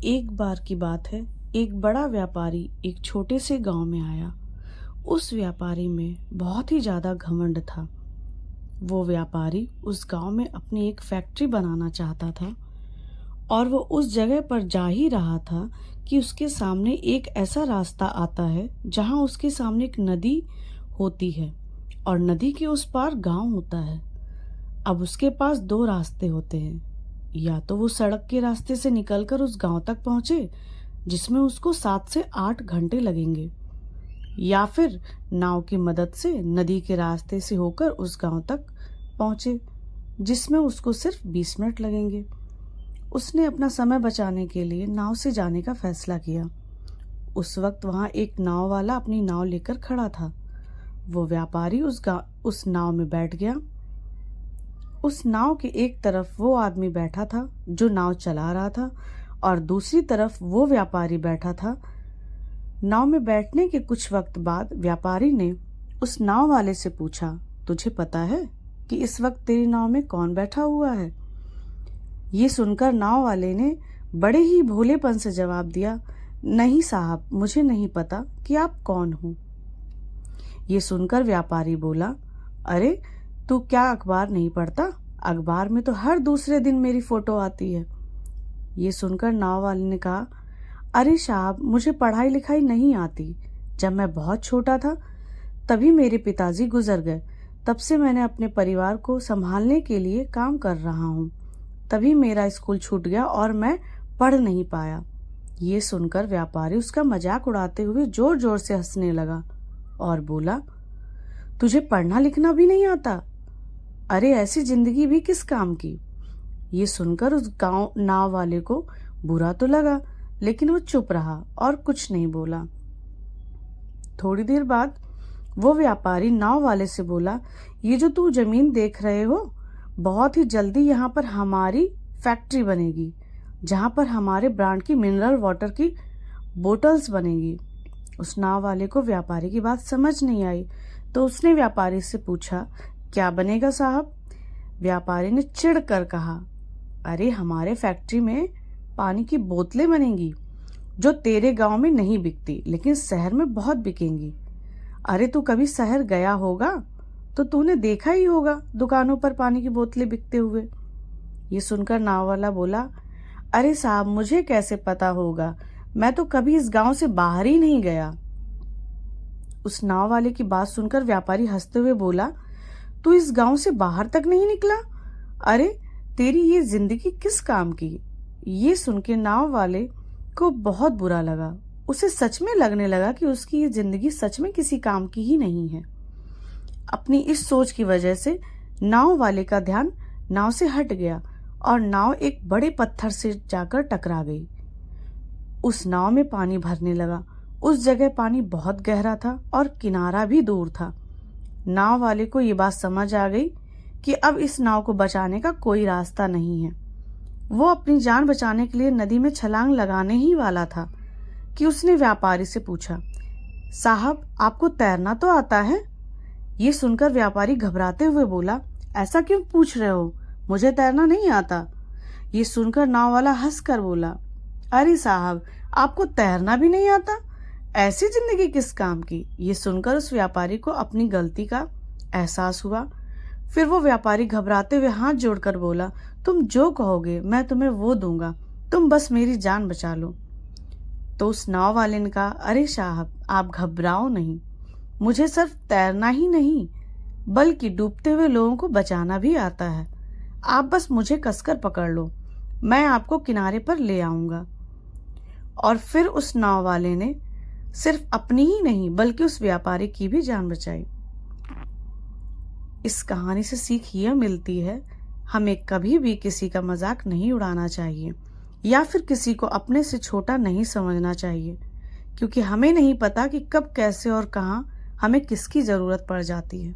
एक बार की बात है, एक बड़ा व्यापारी एक छोटे से गांव में आया। उस व्यापारी में बहुत ही ज़्यादा घमंड था। वो व्यापारी उस गांव में अपनी एक फैक्ट्री बनाना चाहता था और वो उस जगह पर जा ही रहा था कि उसके सामने एक ऐसा रास्ता आता है जहां उसके सामने एक नदी होती है और नदी के उस पार गांव होता है। अब उसके पास दो रास्ते होते हैं, या तो वो सड़क के रास्ते से निकलकर उस गांव तक पहुंचे जिसमें उसको 7 से 8 घंटे लगेंगे, या फिर नाव की मदद से नदी के रास्ते से होकर उस गांव तक पहुंचे जिसमें उसको सिर्फ 20 मिनट लगेंगे। उसने अपना समय बचाने के लिए नाव से जाने का फैसला किया। उस वक्त वहां एक नाव वाला अपनी नाव लेकर खड़ा था। वो व्यापारी उस नाव में बैठ गया। उस नाव के एक तरफ वो आदमी बैठा था जो नाव चला रहा था और दूसरी तरफ वो व्यापारी बैठा था। नाव में बैठने के कुछ वक्त बाद व्यापारी ने उस नाव वाले से पूछा, तुझे पता है कि इस वक्त तेरी नाव में कौन बैठा हुआ है? ये सुनकर नाव वाले ने बड़े ही भोलेपन से जवाब दिया, नहीं साहब, मुझे नहीं पता कि आप कौन हो। ये सुनकर व्यापारी बोला, अरे तू क्या अखबार नहीं पढ़ता? अखबार में तो हर दूसरे दिन मेरी फोटो आती है। ये सुनकर नाव वाले ने कहा, अरे साहब, मुझे पढ़ाई लिखाई नहीं आती। जब मैं बहुत छोटा था तभी मेरे पिताजी गुजर गए। तब से मैंने अपने परिवार को संभालने के लिए काम कर रहा हूँ। तभी मेरा स्कूल छूट गया और मैं पढ़ नहीं पाया। ये सुनकर व्यापारी उसका मजाक उड़ाते हुए जोर जोर से हंसने लगा और बोला, तुझे पढ़ना लिखना भी नहीं आता? अरे ऐसी जिंदगी भी किस काम की? ये सुनकर उस गांव नाव वाले को बुरा तो लगा, लेकिन वो चुप रहा और कुछ नहीं बोला। थोड़ी देर बाद वो व्यापारी नाव वाले से बोला, ये जो तू जमीन देख रहे हो, बहुत ही जल्दी यहाँ पर हमारी फैक्ट्री बनेगी जहाँ पर हमारे ब्रांड की मिनरल वाटर की बोतल्स बनेगी। उस नाव वाले को व्यापारी की बात समझ नहीं आई, तो उसने व्यापारी से पूछा, क्या बनेगा साहब? व्यापारी ने चिढ़ कर कहा, अरे हमारे फैक्ट्री में पानी की बोतलें बनेंगी जो तेरे गांव में नहीं बिकती लेकिन शहर में बहुत बिकेंगी। अरे तू कभी शहर गया होगा तो तूने देखा ही होगा दुकानों पर पानी की बोतलें बिकते हुए। ये सुनकर नाव वाला बोला, अरे साहब, मुझे कैसे पता होगा? मैं तो कभी इस गांव से बाहर ही नहीं गया। उस नाव वाले की बात सुनकर व्यापारी हंसते हुए बोला, तू इस गांव से बाहर तक नहीं निकला? अरे तेरी ये जिंदगी किस काम की? ये सुन के नाव वाले को बहुत बुरा लगा। उसे सच में लगने लगा कि उसकी ये जिंदगी सच में किसी काम की ही नहीं है। अपनी इस सोच की वजह से नाव वाले का ध्यान नाव से हट गया और नाव एक बड़े पत्थर से जाकर टकरा गई। उस नाव में पानी भरने लगा। उस जगह पानी बहुत गहरा था और किनारा भी दूर था। नाव वाले को ये बात समझ आ गई कि अब इस नाव को बचाने का कोई रास्ता नहीं है। वो अपनी जान बचाने के लिए नदी में छलांग लगाने ही वाला था कि उसने व्यापारी से पूछा, साहब, आपको तैरना तो आता है? ये सुनकर व्यापारी घबराते हुए बोला, ऐसा क्यों पूछ रहे हो? मुझे तैरना नहीं आता। ये सुनकर नाव वाला हंसकर बोला, अरे साहब, आपको तैरना भी नहीं आता? ऐसी जिंदगी किस काम की? ये सुनकर उस व्यापारी को अपनी गलती का एहसास हुआ। फिर वो व्यापारी घबराते हुए हाथ जोड़कर बोला, तुम जो कहोगे मैं तुम्हें वो दूंगा, तुम बस मेरी जान बचा लो। तो उस नाव वाले ने कहा, अरे साहब, आप घबराओ नहीं, मुझे सिर्फ तैरना ही नहीं बल्कि डूबते हुए लोगों को बचाना भी आता है। आप बस मुझे कसकर पकड़ लो, मैं आपको किनारे पर ले आऊंगा। और फिर उस नाव वाले ने सिर्फ अपनी ही नहीं बल्कि उस व्यापारी की भी जान बचाई। इस कहानी से सीख यह मिलती है, हमें कभी भी किसी का मजाक नहीं उड़ाना चाहिए या फिर किसी को अपने से छोटा नहीं समझना चाहिए, क्योंकि हमें नहीं पता कि कब, कैसे और कहाँ हमें किसकी जरूरत पड़ जाती है।